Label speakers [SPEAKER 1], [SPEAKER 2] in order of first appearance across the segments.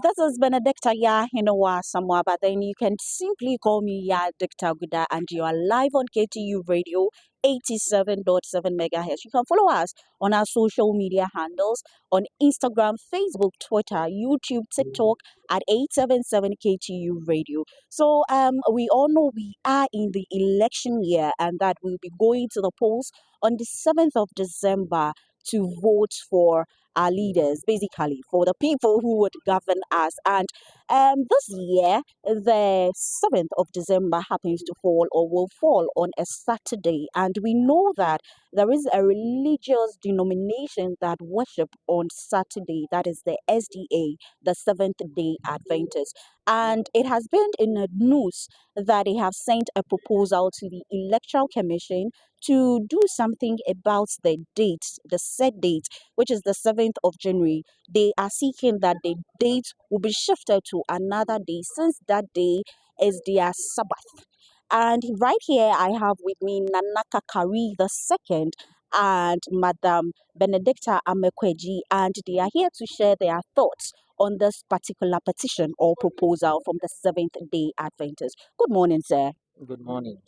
[SPEAKER 1] This is Benedicta Yahinawa Samwa, but then you can simply call me Ya Dicta Guda, and you are live on KTU Radio 87.7 megahertz. You can follow us on our social media handles on Instagram, Facebook, Twitter, YouTube, TikTok at 877 KTU Radio. So we all know we are in the election year and that we'll be going to the polls on the 7th of December to vote for our leaders, basically for the people who would govern us. And this year, the 7th of December happens to fall or will fall on a Saturday. And we know that there is a religious denomination that worship on Saturday, that is the SDA, the Seventh-day Adventist. And it has been in the news that they have sent a proposal to the Electoral Commission to do something about the date, the set date, which is the 7th of January. They are seeking that the date will be shifted to another day since that day is their Sabbath. And right here, I have with me Nanaka Kari II and Madam Benedicta Amekweji, and they are here to share their thoughts on this particular petition or proposal from the Seventh-day Adventist. Good morning, sir.
[SPEAKER 2] Good morning.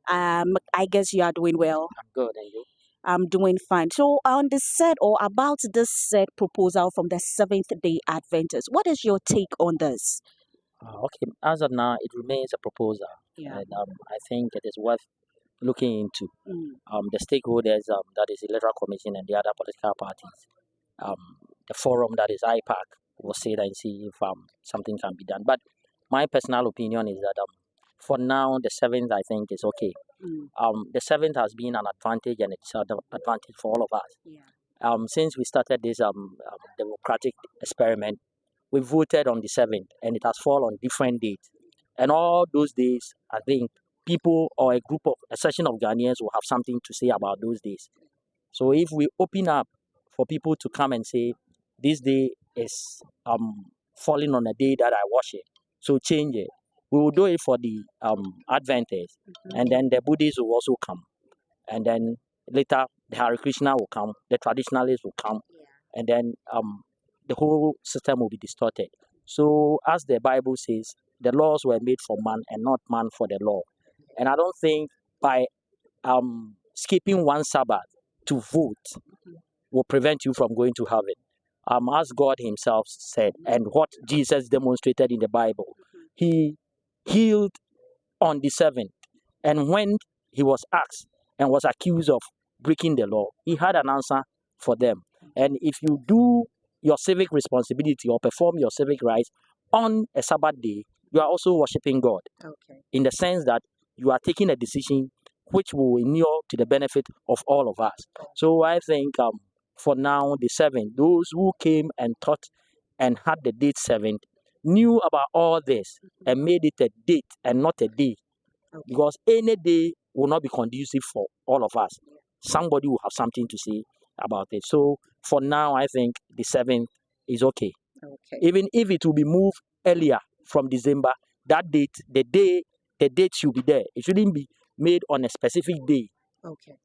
[SPEAKER 1] I guess you are doing well.
[SPEAKER 2] I'm good, and you?
[SPEAKER 1] I'm doing fine. So on the set or about this set proposal from the Seventh-day Adventist, what is your take on this?
[SPEAKER 2] Okay, as of now, it remains a proposal,
[SPEAKER 1] Yeah.
[SPEAKER 2] and I think it is worth looking into.
[SPEAKER 1] Mm.
[SPEAKER 2] The stakeholders, that is Electoral Commission and the other political parties, the forum that is IPAC will sit and see if something can be done. But my personal opinion is that for now, the 7th I think is okay.
[SPEAKER 1] Mm.
[SPEAKER 2] The 7th has been an advantage, and it's an advantage for all of us.
[SPEAKER 1] Yeah.
[SPEAKER 2] Since we started this democratic experiment, we voted on the 7th, and it has fallen on different dates. And all those days, I think people or a section of Ghanaians will have something to say about those days. So if we open up for people to come and say, this day is falling on a day that I worship, so change it. We will do it for the Adventists, and then the Buddhists will also come. And then later, the Hare Krishna will come, the traditionalists will come, and then the whole system will be distorted. So, as the Bible says, the laws were made for man and not man for the law. And I don't think by skipping one Sabbath to vote will prevent you from going to heaven. As God Himself said, and what Jesus demonstrated in the Bible, He healed on the 7th. And when He was asked and was accused of breaking the law, He had an answer for them. And if you do your civic responsibility or perform your civic rights on a Sabbath day, you are also worshiping God.
[SPEAKER 1] Okay.
[SPEAKER 2] In the sense that you are taking a decision which will inure to the benefit of all of us. So I think for now, the 7th, those who came and taught and had the date 7th knew about all this and made it a date and not a day.
[SPEAKER 1] Okay.
[SPEAKER 2] Because any day will not be conducive for all of us. Somebody will have something to say about it. So for now, I think the 7th is okay.
[SPEAKER 1] Okay.
[SPEAKER 2] Even if it will be moved earlier from December, that date, the date should be there. It shouldn't be made on a specific day.
[SPEAKER 1] Okay.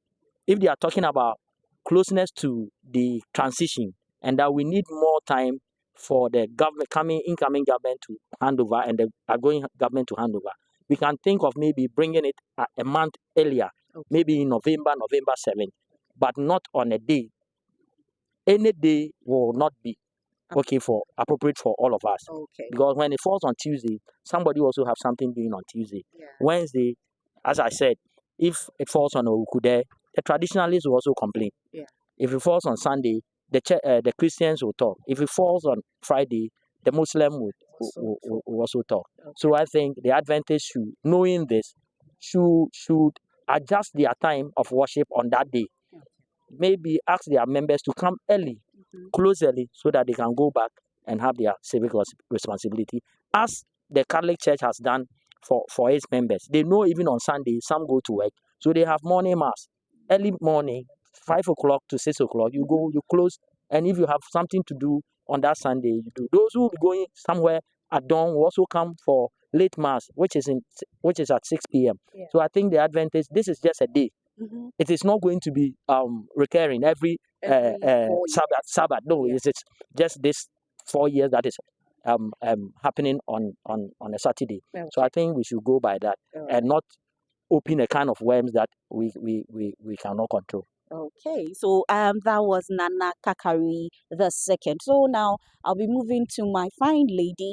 [SPEAKER 2] If they are talking about closeness to the transition and that we need more time for the incoming government to hand over and the outgoing government to hand over, we can think of maybe bringing it a month earlier, maybe in November 7th, but not on a day. Any day will not be appropriate for all of us.
[SPEAKER 1] Okay.
[SPEAKER 2] Because when it falls on Tuesday, somebody also have something doing on Tuesday.
[SPEAKER 1] Yeah.
[SPEAKER 2] Wednesday, as I said, if it falls on Okude, the traditionalists will also complain.
[SPEAKER 1] Yeah.
[SPEAKER 2] If it falls on Sunday, the Christians will talk. If it falls on Friday, the Muslim will also talk.
[SPEAKER 1] Okay.
[SPEAKER 2] So I think the Adventists should, knowing this, should adjust their time of worship on that day.
[SPEAKER 1] Okay.
[SPEAKER 2] Maybe ask their members to come early, close early, so that they can go back and have their civic responsibility, as the Catholic Church has done for its members. They know even on Sunday, some go to work, so they have morning mass, early morning, 5 o'clock to 6 o'clock. You go, you close, and if you have something to do on that Sunday, you do. Those who will be going somewhere at dawn will also come for late mass, which is at 6 p.m.
[SPEAKER 1] Yeah.
[SPEAKER 2] So I think the Adventists, this is just a day. It is not going to be recurring every Sabbath. No, it's just this 4 years that is happening on a Saturday.
[SPEAKER 1] Okay.
[SPEAKER 2] So I think we should go by that and not open a kind of worms that we cannot control.
[SPEAKER 1] Okay, so that was Nana Kakari the second. So now I'll be moving to my fine lady.